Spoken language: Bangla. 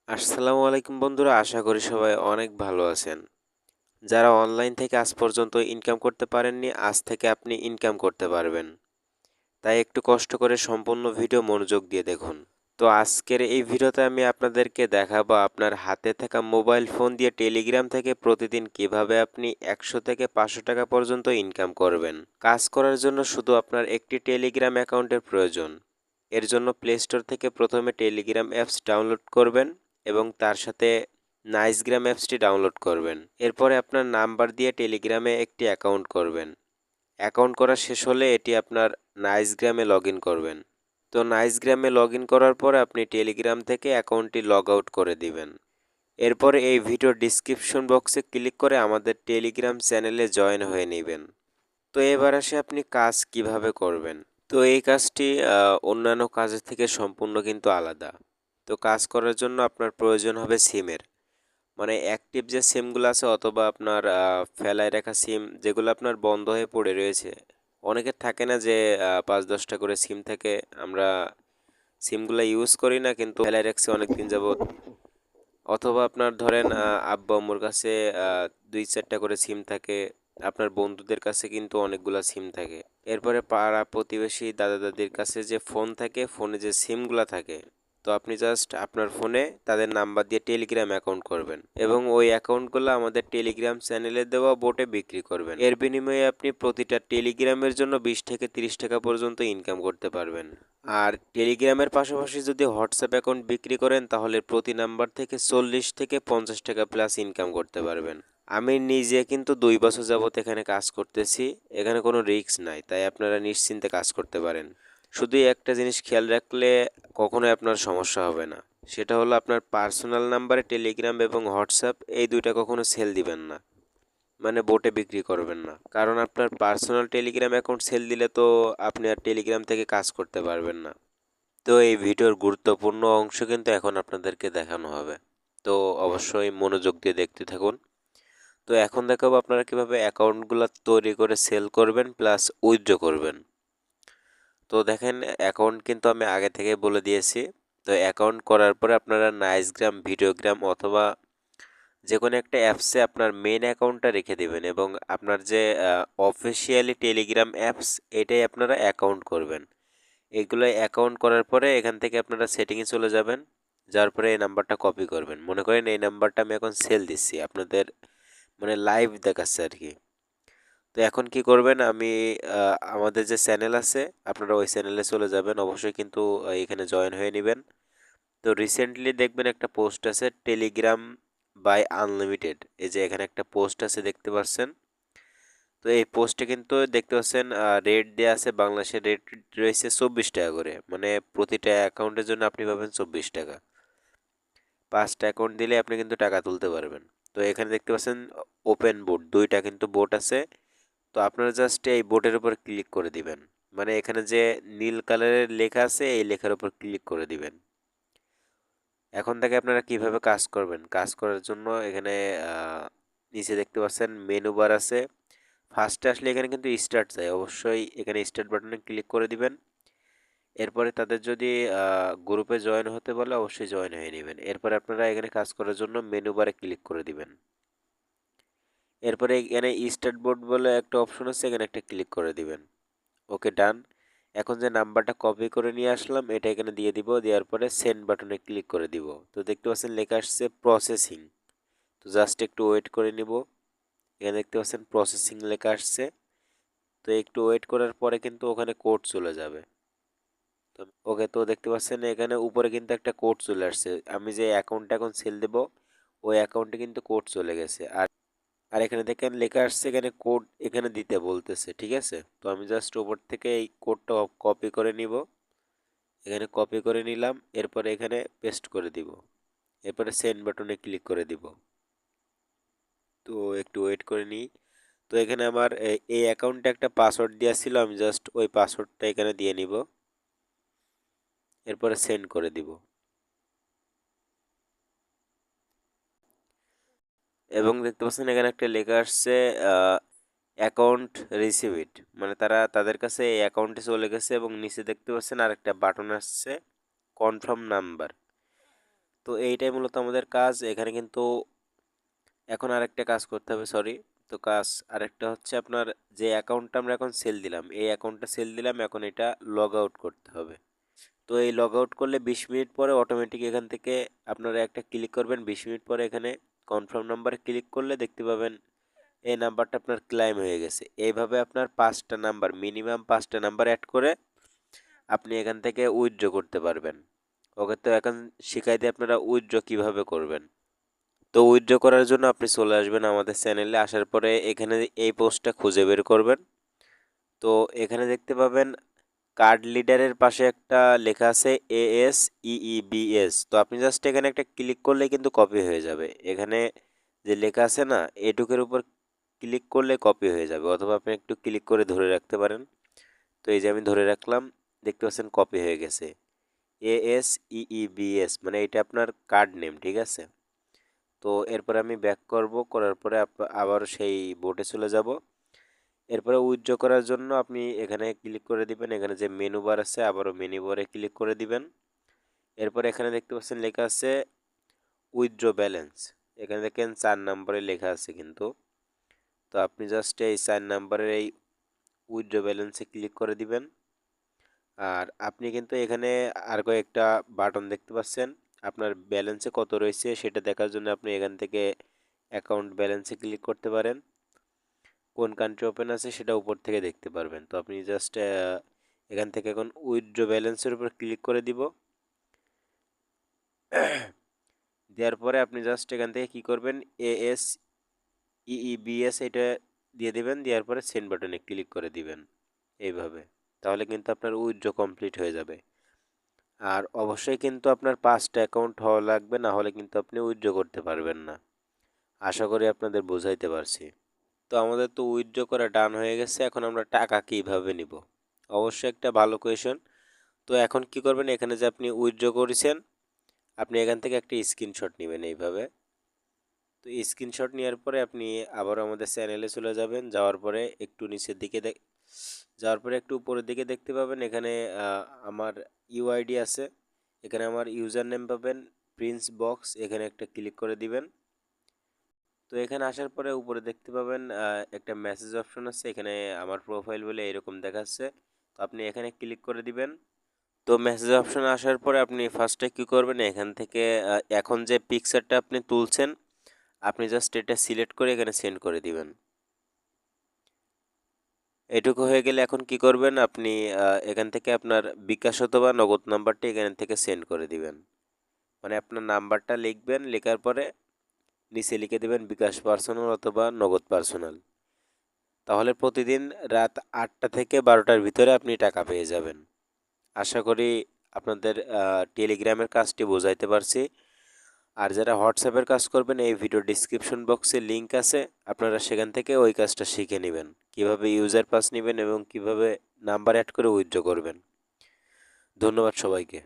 আসসালামু আলাইকুম বন্ধুরা, আশা করি সবাই অনেক ভালো আছেন। যারা অনলাইন থেকে আজ পর্যন্ত ইনকাম করতে পারেননি, আজ থেকে আপনি ইনকাম করতে পারবেন। তাই একটু কষ্ট করে সম্পূর্ণ ভিডিও মনোযোগ দিয়ে দেখুন। তো আজকের এই ভিডিওতে আমি আপনাদেরকে দেখাবো আপনার হাতে থাকা মোবাইল ফোন দিয়ে টেলিগ্রাম থেকে প্রতিদিন কিভাবে আপনি 100 থেকে 500 টাকা পর্যন্ত ইনকাম করবেন। কাজ করার জন্য শুধু আপনার একটি টেলিগ্রাম অ্যাকাউন্টের প্রয়োজন। এর জন্য প্লে স্টোর থেকে প্রথমে টেলিগ্রাম অ্যাপস ডাউনলোড করবেন এবং তার সাথে নাইসগ্রাম অ্যাপসটি ডাউনলোড করবেন। এরপরে আপনার নাম্বার দিয়ে টেলিগ্রামে একটি অ্যাকাউন্ট করবেন। অ্যাকাউন্ট করা শেষ হলে এটি আপনার নাইসগ্রামে লগ ইন করবেন। তো নাইসগ্রামে লগ ইন করার পর আপনি টেলিগ্রাম থেকে অ্যাকাউন্টটি লগ আউট করে দিবেন। এরপরে এই ভিডিওর ডিসক্রিপশন বক্সে ক্লিক করে আমাদের টেলিগ্রাম চ্যানেলে জয়েন হয়ে নেবেন। তো এবার আসে আপনি কাজ কিভাবে করবেন। তো এই কাজটি অন্যান্য কাজের থেকে সম্পূর্ণ কিন্তু আলাদা। তো কাজ করার জন্য আপনার প্রয়োজন হবে সিমের। মানে অ্যাক্টিভ যে সিমগুলো আছে অথবা আপনার ফেলায় রাখা সিম যেগুলো আপনার বন্ধ হয়ে পড়ে রয়েছে। অনেকের থাকে না যে ৫-১০টা করে সিম থাকে, আমরা সিমগুলো ইউজ করি না কিন্তু ফেলায় রাখছি অনেক দিন যাবৎ। অথবা আপনার ধরেন আব্বু আম্মুর কাছে ২-৪টা করে সিম থাকে। আপনার বন্ধুদের কাছে কিন্তু অনেকগুলা সিম থাকে। এরপরে পাড়া প্রতিবেশী দাদা দাদির কাছে যে ফোন থাকে, ফোনে যে সিমগুলা থাকে, তো আপনি জাস্ট আপনার ফোনে তাদের নাম্বার দিয়ে টেলিগ্রাম অ্যাকাউন্ট করবেন এবং ওই অ্যাকাউন্টগুলো আমাদের টেলিগ্রাম চ্যানেলে দেওয়া বোটে বিক্রি করবেন। এর বিনিময়ে আপনি প্রতিটা টেলিগ্রামের জন্য 20 থেকে 30 টাকা পর্যন্ত ইনকাম করতে পারবেন। আর টেলিগ্রামের পাশাপাশি যদি হোয়াটসঅ্যাপ অ্যাকাউন্ট বিক্রি করেন তাহলে প্রতি নাম্বার থেকে 40 থেকে 50 টাকা প্লাস ইনকাম করতে পারবেন। আমি নিজে কিন্তু 2 বছর যাবত এখানে কাজ করতেছি। এখানে কোনো রিস্ক নাই, তাই আপনারা নিশ্চিন্তে কাজ করতে পারেন। শুধু একটা জিনিস খেয়াল রাখলে কখনোই আপনার সমস্যা হবে না। সেটা হলো আপনার পার্সোনাল নাম্বারে টেলিগ্রাম এবং হোয়াটসঅ্যাপ এই দুইটা কখনো সেল দিবেন না। মানে বোটে বিক্রি করবেন না, কারণ আপনার পার্সোনাল টেলিগ্রাম অ্যাকাউন্ট সেল দিলে তো আপনি আর টেলিগ্রাম থেকে কাজ করতে পারবেন না। তো এই ভিডিওর গুরুত্বপূর্ণ অংশ কিন্তু এখন আপনাদেরকে দেখানো হবে। তো অবশ্যই মনোযোগ দিয়ে দেখতে থাকুন। তো এখন দেখাবো আপনারা কিভাবে অ্যাকাউন্টগুলো তৈরি করে সেল করবেন প্লাস উইথড্র করবেন। তো দেখেন, অ্যাকাউন্ট কিন্তু আমি আগে থেকে বলে দিয়েছি। তো অ্যাকাউন্ট করার পরে আপনারা নাইসগ্রাম, ভিডিওগ্রাম অথবা যে কোনো একটা অ্যাপসে আপনার মেন অ্যাকাউন্টটা রেখে দিবেন এবং আপনার যে অফিসিয়ালি টেলিগ্রাম অ্যাপস এটাই আপনারা অ্যাকাউন্ট করবেন। এগুলো অ্যাকাউন্ট করার পরে এখান থেকে আপনারা সেটিংয়ে চলে যাবেন। যাওয়ার পরে এই নাম্বারটা কপি করবেন। মনে করেন এই নাম্বারটা আমি এখন সেল দিচ্ছি আপনাদের, মানে লাইভ দেখাচ্ছে আর কি। তো এখন কি করবেন, আমি আমাদের যে চ্যানেল আছে আপনারা ওই চ্যানেলে চলে যাবেন। অবশ্যই কিন্তু এখানে জয়েন হয়ে নেবেন। তো রিসেন্টলি দেখবেন একটা পোস্ট আছে টেলিগ্রাম বাই আনলিমিটেড, এই যে এখানে একটা পোস্ট আছে দেখতে পাচ্ছেন। তো এই পোস্টে কিন্তু দেখতে পাচ্ছেন রেট দেওয়া আছে, বাংলাদেশের রেট রয়েছে 24 টাকা করে, মানে প্রতিটা অ্যাকাউন্টের জন্য আপনি পাবেন 24 টাকা। 5টা অ্যাকাউন্ট দিলে আপনি কিন্তু টাকা তুলতে পারবেন। তো এখানে দেখতে পাচ্ছেন ওপেন বোট, দুইটা কিন্তু বোট আছে। তো আপনারা জাস্ট এই বোটের উপর ক্লিক করে দিবেন, মানে এখানে যে নীল কালারের লেখা আছে এই লেখার উপর ক্লিক করে দিবেন। এখন থেকে আপনারা কিভাবে কাজ করবেন, কাজ করার জন্য এখানে নিচে দেখতে পাচ্ছেন মেনু বার আছে। ফার্স্টে আসলে এখানে কিন্তু স্টার্ট চাই, অবশ্যই এখানে স্টার্ট বাটনে ক্লিক করে দিবেন। এরপরে তাদের যদি গ্রুপে জয়েন হতে বলে অবশ্যই জয়েন হয়ে নেবেন। এরপরে আপনারা এখানে কাজ করার জন্য মেনু বারে ক্লিক করে দিবেন। এরপরে এখানে স্টার্ট বোর্ড বলে একটা অপশন আছে, এখানে একটা ক্লিক করে দিবেন। ওকে, ডান। এখন যে নাম্বারটা কপি করে নিয়ে আসলাম এটা এখানে দিয়ে দিব, দেওয়ার পরে সেন্ড বাটনে ক্লিক করে দিব। তো দেখতে পাচ্ছেন লেখা আসছে প্রসেসিং। তো জাস্ট একটু ওয়েট করে নিব। এখানে দেখতে পাচ্ছেন প্রসেসিং লেখা আসছে। তো একটু ওয়েট করার পরে কিন্তু ওখানে কোড চলে যাবে। তো ওকে, তো দেখতে পাচ্ছেন এখানে উপরে কিন্তু একটা কোড চলে আসছে। আমি যে অ্যাকাউন্টটা এখন সেল দেব ওই অ্যাকাউন্টে কিন্তু কোড চলে গেছে। আর আর এখানে দেখেন লেখা আসছে এখানে কোড এখানে দিতে বলতেছে, ঠিক আছে। তো আমি জাস্ট উপর থেকে এই কোডটা কপি করে নিব। এখানে কপি করে নিলাম, এরপরে এখানে পেস্ট করে দিব। এরপরে সেন্ড বাটনে ক্লিক করে দিব। তো একটু ওয়েট করে নিই। তো এখানে আমার এই অ্যাকাউন্টে একটা পাসওয়ার্ড দেওয়া ছিল, আমি জাস্ট ওই পাসওয়ার্ডটা এখানে দিয়ে নিব। এরপরে সেন্ড করে দিব এবং দেখতে পাচ্ছেন এখানে একটা লেখা আসছে অ্যাকাউন্ট রিসিভড, মানে তারা তাদের কাছে এই অ্যাকাউন্টে চলে গেছে এবং নিচে দেখতে পাচ্ছেন আরেকটা বাটন আসছে কনফার্ম নাম্বার। তো এইটাই মূলত আমাদের কাজ। এখানে কিন্তু এখন আরেকটা কাজ করতে হবে, সরি। তো কাজ আরেকটা হচ্ছে আপনার যে অ্যাকাউন্টটা আমরা এখন সেল দিলাম, এই অ্যাকাউন্টটা সেল দিলাম, এখন এটা লগ আউট করতে হবে। তো এই লগ আউট করলে 20 মিনিট পরে অটোমেটিক এখান থেকে আপনারা একটা ক্লিক করবেন। 20 মিনিট পরে এখানে কনফার্ম নাম্বারে ক্লিক করলে দেখতে পাবেন এই নাম্বারটা আপনার ক্লাইম হয়ে গেছে। এইভাবে আপনার 5টা নাম্বার, মিনিমাম 5টা নাম্বার অ্যাড করে আপনি এখান থেকে উইথড্র করতে পারবেন। ওকে, তো এখন শিখাই দিয়ে আপনারা উইথড্র কিভাবে করবেন। তো উইথড্র করার জন্য আপনি চলে আসবেন আমাদের চ্যানেলে। আসার পরে এখানে এই পোস্টটা খুঁজে বের করবেন। তো এখানে দেখতে পাবেন কার্ড লিডারের পাশে একটা লেখা আছে ASEEBS। তো আপনি জাস্ট এখানে একটা ক্লিক করলে কিন্তু কপি হয়ে যাবে। এখানে যে লেখা আছে না, এটুকের উপর ক্লিক করলে কপি হয়ে যাবে, অথবা আপনি একটু ক্লিক করে ধরে রাখতে পারেন। তো এই যে আমি ধরে রাখলাম, দেখতে পাচ্ছেন কপি হয়ে গেছে। ASEEBS মানে এটা আপনার কার্ড নেম, ঠিক আছে। তো এরপরে আমি ব্যাক করব, করার পরে আবার সেই বোর্ডে চলে যাব। এরপরে উইথড্র করার জন্য আপনি এখানে ক্লিক করে দিবেন। এখানে যে মেনু বার আছে, আবারও মেনু বারে ক্লিক করে দিবেন। এরপর এখানে দেখতে পাচ্ছেন লেখা আছে উইথড্র ব্যালেন্স। এখানে দেখেন 4 নম্বরে লেখা আছে কিন্তু। তো আপনি জাস্ট এই 4 নম্বরের এই উইথড্র ব্যালেন্সে ক্লিক করে দিবেন। আর আপনি কিন্তু এখানে আর কয়েকটা বাটন দেখতে পাচ্ছেন। আপনার ব্যালেন্সে কত রয়েছে সেটা দেখার জন্য আপনি এখান থেকে অ্যাকাউন্ট ব্যালেন্সে ক্লিক করতে পারেন। কোন কান্ট্রি ওপেন আছে সেটা উপর থেকে দেখতে পারবেন। তো আপনি জাস্ট এখান থেকে এখন উইথড্র ব্যালেন্সের উপর ক্লিক করে দিব। দেওয়ার পরে আপনি জাস্ট এখান থেকে কি করবেন, ASEEBS এটা দিয়ে দিবেন। দেওয়ার পরে সেন্ড বাটনে ক্লিক করে দিবেন এইভাবে। তাহলে কিন্তু আপনার উইথড্র কমপ্লিট হয়ে যাবে। আর অবশ্যই কিন্তু আপনার 5টা অ্যাকাউন্ট হওয়া লাগবে, না হলে কিন্তু আপনি উইথড্র করতে পারবেন না। আশা করি আপনাদের বোঝাইতে পারছি। তো আমাদের তো উইথড্র করা ডান হয়ে গেছে। এখন আমরা টাকা কিভাবে নিব, অবশ্যই একটা ভালো কোয়েশন। তো এখন কি করবেন, এখানে যে আপনি উইথড্র করেছেন, আপনি এখান থেকে একটা স্ক্রিনশট নেবেন এইভাবে। তো স্ক্রিনশট নেওয়ার পরে আপনি আবার আমাদের চ্যানেলে চলে যাবেন। যাওয়ার পরে একটু নিচের দিকে যাওয়ার পরে একটু উপরের দিকে দেখতে পাবেন এখানে আমার ইউআইডি আছে। এখানে আমার ইউজার নেম পাবেন প্রিন্স বক্স, এখানে একটা ক্লিক করে দিবেন। তো এখানে আসার পরে উপরে দেখতে পাবেন একটা মেসেজ অপশন আছে। এখানে আমার প্রোফাইল বলে এরকম দেখাচ্ছে। তো আপনি এখানে ক্লিক করে দিবেন। তো মেসেজ অপশন আসার পরে আপনি ফার্স্টে কী করবেন, এখান থেকে এখন যে পিকচারটা আপনি তুলছেন, আপনি জাস্ট এটা সিলেক্ট করে এখানে সেন্ড করে দিবেন। এটুকু হয়ে গেলে এখন কি করবেন, আপনি এখান থেকে আপনার বিকাশ অথবা নগদ নাম্বারটি এখান থেকে সেন্ড করে দিবেন। মানে আপনার নাম্বারটা লিখবেন, লেখার পরে নিচে লিখে দেবেন বিকাশ পার্সোনাল অথবা নগদ পার্সোনাল। তাহলে প্রতিদিন রাত 8টা থেকে 12টার ভিতরে আপনি টাকা পেয়ে যাবেন। আশা করি আপনাদের টেলিগ্রামের কাজটি বোঝাইতে পারছি। আর যারা হোয়াটসঅ্যাপের কাজ করবেন, এই ভিডিও ডিসক্রিপশন বক্সে লিঙ্ক আছে, আপনারা সেখান থেকে ওই কাজটা শিখে নেবেন, কিভাবে ইউজার পাস নেবেন এবং কিভাবে নাম্বার অ্যাড করে উইথড্র করবেন। ধন্যবাদ সবাইকে।